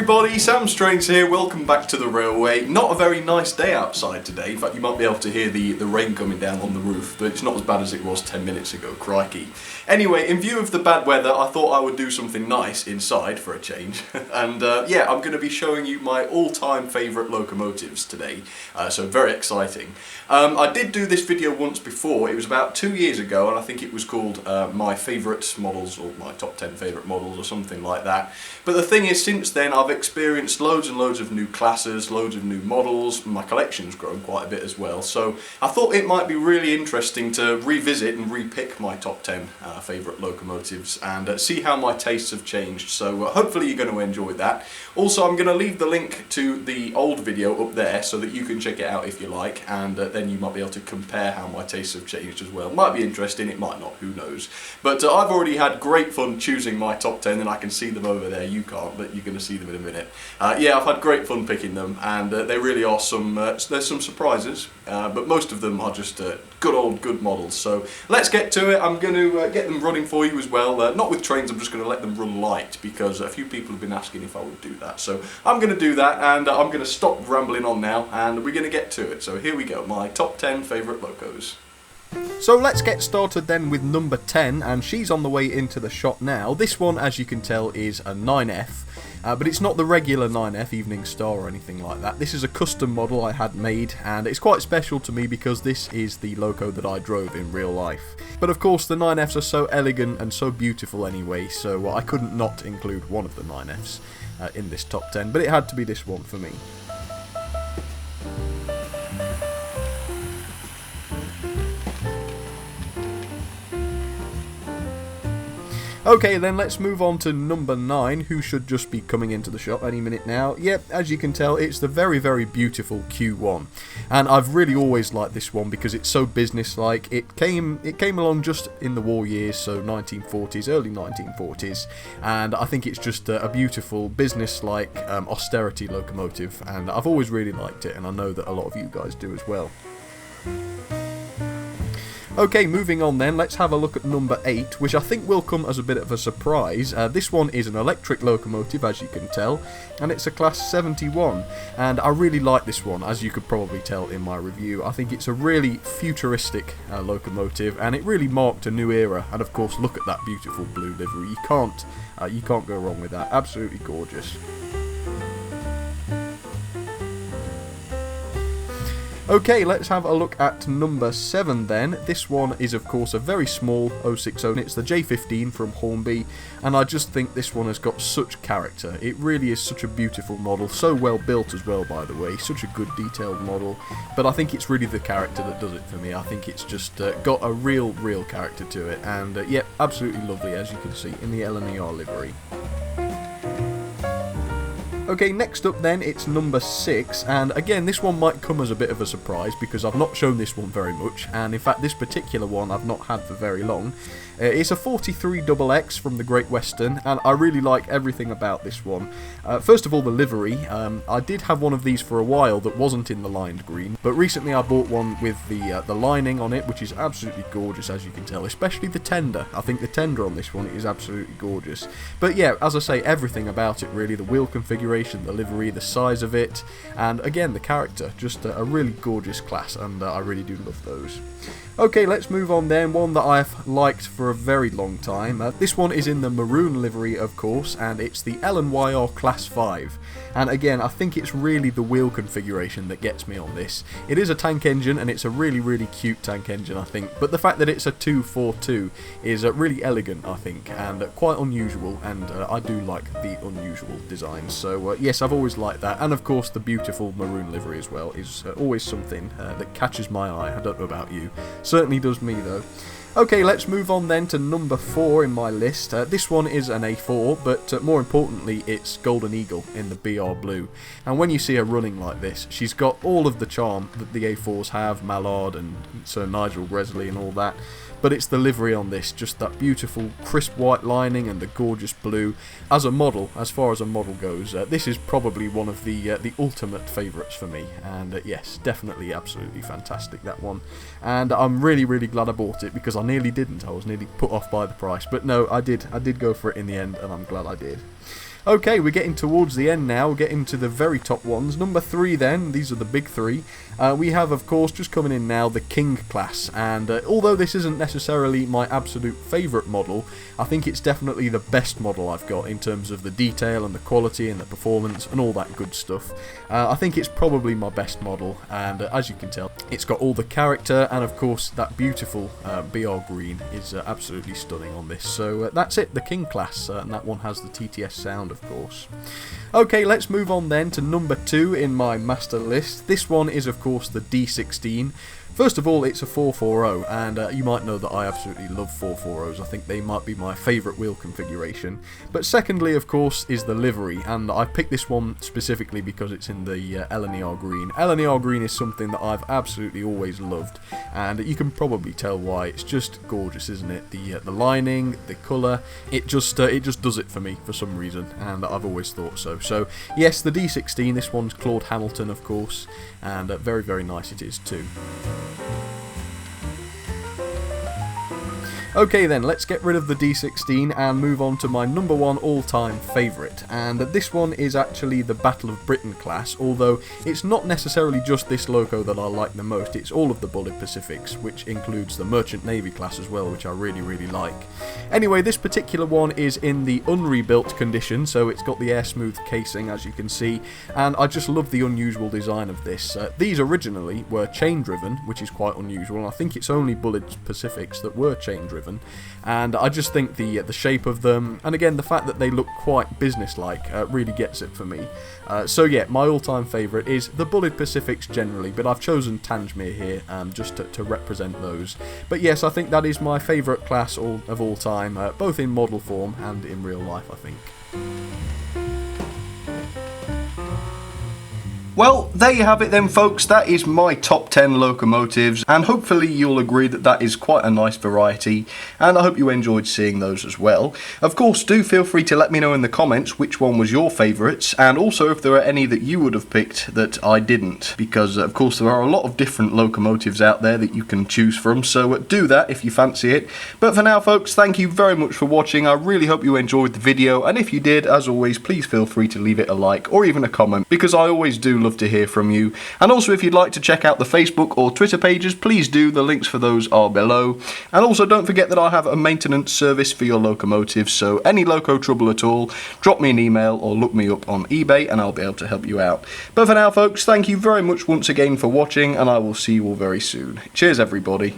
everybody, Sam Strange here, welcome back to the railway. Not a very nice day outside today, in fact you might be able to hear the rain coming down on the roof, but it's not as bad as it was 10 minutes ago, crikey. Anyway, in view of the bad weather, I thought I would do something nice inside for a change, and yeah, I'm going to be showing you my all-time favourite locomotives today, so very exciting. I did do this video once before, it was about 2 years ago, and I think it was called my favourite models, or my top 10 favourite models, or something like that. But the thing is, since then I've experienced loads and loads of new classes, loads of new models, my collection's grown quite a bit as well, so I thought it might be really interesting to revisit and re-pick my top 10 favourite locomotives and see how my tastes have changed, so hopefully you're going to enjoy that. Also, I'm going to leave the link to the old video up there so that you can check it out if you like, and then you might be able to compare how my tastes have changed as well. Might be interesting, it might not, who knows. But I've already had great fun choosing my top 10 and I can see them over there. You can't, but you're going to see them in a minute. Yeah, I've had great fun picking them, and they really are there's some surprises, but most of them are just good models. So let's get to it. I'm going to get them running for you as well. Not with trains, I'm just going to let them run light because a few people have been asking if I would do that. So I'm going to do that, and I'm going to stop rambling on now, and we're going to get to it. So here we go, my top 10 favourite locos. So let's get started then with number 10, and she's on the way into the shop now. This one, as you can tell, is a 9F. But it's not the regular 9F Evening Star or anything like that. This is a custom model I had made, and it's quite special to me because this is the loco that I drove in real life. But of course the 9Fs are so elegant and so beautiful anyway, so I couldn't not include one of the 9Fs in this top 10, but it had to be this one for me. Okay, then let's move on to number 9, who should just be coming into the shop any minute now. Yep, as you can tell, it's the very, very beautiful Q1. And I've really always liked this one because it's so businesslike. It came along just in the war years, so 1940s, early 1940s, and I think it's just a beautiful businesslike austerity locomotive, and I've always really liked it, and I know that a lot of you guys do as well. Okay, moving on then, let's have a look at number 8, which I think will come as a bit of a surprise. This one is an electric locomotive, as you can tell, and it's a Class 71, and I really like this one, as you could probably tell in my review. I think it's a really futuristic locomotive, and it really marked a new era, and of course look at that beautiful blue livery. You can't go wrong with that, absolutely gorgeous. Okay, let's have a look at number 7 then. This one is of course a very small 060, and it's the J15 from Hornby, and I just think this one has got such character. It really is such a beautiful model, so well built as well, by the way, such a good detailed model, but I think it's really the character that does it for me. I think it's just got a real character to it, and yeah, absolutely lovely, as you can see, in the LNER livery. Okay, next up then, it's number 6, and again this one might come as a bit of a surprise because I've not shown this one very much, and in fact this particular one I've not had for very long. It's a 43XX from the Great Western, and I really like everything about this one. First of all, the livery. I did have one of these for a while that wasn't in the lined green, but recently I bought one with the lining on it, which is absolutely gorgeous, as you can tell, especially the tender. I think the tender on this one is absolutely gorgeous. But yeah, as I say, everything about it really, the wheel configuration, the livery, the size of it, and again the character, just a really gorgeous class, and I really do love those. Okay, let's move on then, one that I've liked for a very long time. This one is in the maroon livery, of course, and it's the LNYR Class 5. And again, I think it's really the wheel configuration that gets me on this. It is a tank engine, and it's a really cute tank engine, I think, but the fact that it's a 242 is really elegant, I think, and quite unusual, and I do like the unusual designs. So yes, I've always liked that, and of course the beautiful maroon livery as well is always something that catches my eye. I don't know about you. Certainly does me though. Okay, let's move on then to number 4 in my list. This one is an A4, but more importantly it's Golden Eagle in the BR Blue. And when you see her running like this, she's got all of the charm that the A4s have, Mallard and Sir Nigel Gresley and all that. But it's the livery on this, just that beautiful crisp white lining and the gorgeous blue. As a model, as far as a model goes, this is probably one of the ultimate favourites for me, and yes, definitely absolutely fantastic, that one. And I'm really glad I bought it because I nearly didn't. I was nearly put off by the price, but no, I did go for it in the end, and I'm glad I did. Okay, we're getting towards the end now. We're getting to the very top ones. Number 3 then, these are the big 3. We have, of course, just coming in now, the King class. And although this isn't necessarily my absolute favourite model, I think it's definitely the best model I've got in terms of the detail and the quality and the performance and all that good stuff. I think it's probably my best model, and as you can tell, it's got all the character, and of course that beautiful BR green is absolutely stunning on this. So that's it, the King class, and that one has the TTS sound, of course. Okay, let's move on then to number 2 in my master list. This one is, of course, the D16. First of all, it's a 440, and you might know that I absolutely love 440s. I think they might be my favourite wheel configuration. But secondly, of course, is the livery, and I picked this one specifically because it's in the LNER green. LNER green is something that I've absolutely always loved, and you can probably tell why. It's just gorgeous, isn't it? The lining, the colour, it just does it for me for some reason, and I've always thought so. So yes, the D16. This one's Claude Hamilton, of course, and very, very nice it is too. Okay then, let's get rid of the D16 and move on to my number 1 all-time favourite, and this one is actually the Battle of Britain class, although it's not necessarily just this loco that I like the most, it's all of the Bullied Pacifics, which includes the Merchant Navy class as well, which I really, really like. Anyway, this particular one is in the unrebuilt condition, so it's got the air smooth casing, as you can see, and I just love the unusual design of this. These originally were chain driven, which is quite unusual, and I think it's only Bullied Pacifics that were chain driven. And I just think the shape of them, and again the fact that they look quite businesslike, really gets it for me. So yeah, my all-time favourite is the Bullied Pacifics generally, but I've chosen Tanjmir here just to represent those. But yes, I think that is my favourite class of all time, both in model form and in real life, I think. Well, there you have it then, folks. That is my top 10 locomotives, and hopefully you'll agree that that is quite a nice variety, and I hope you enjoyed seeing those as well. Of course, do feel free to let me know in the comments which one was your favourites, and also if there are any that you would have picked that I didn't, because of course there are a lot of different locomotives out there that you can choose from, so do that if you fancy it. But for now, folks, thank you very much for watching. I really hope you enjoyed the video, and if you did, as always, please feel free to leave it a like or even a comment, because I always do love to hear from you. And also, if you'd like to check out the Facebook or Twitter pages, please do. The links for those are below. And also, don't forget that I have a maintenance service for your locomotives, so any loco trouble at all, drop me an email or look me up on eBay and I'll be able to help you out. But for now, folks, thank you very much once again for watching, and I will see you all very soon. Cheers, everybody.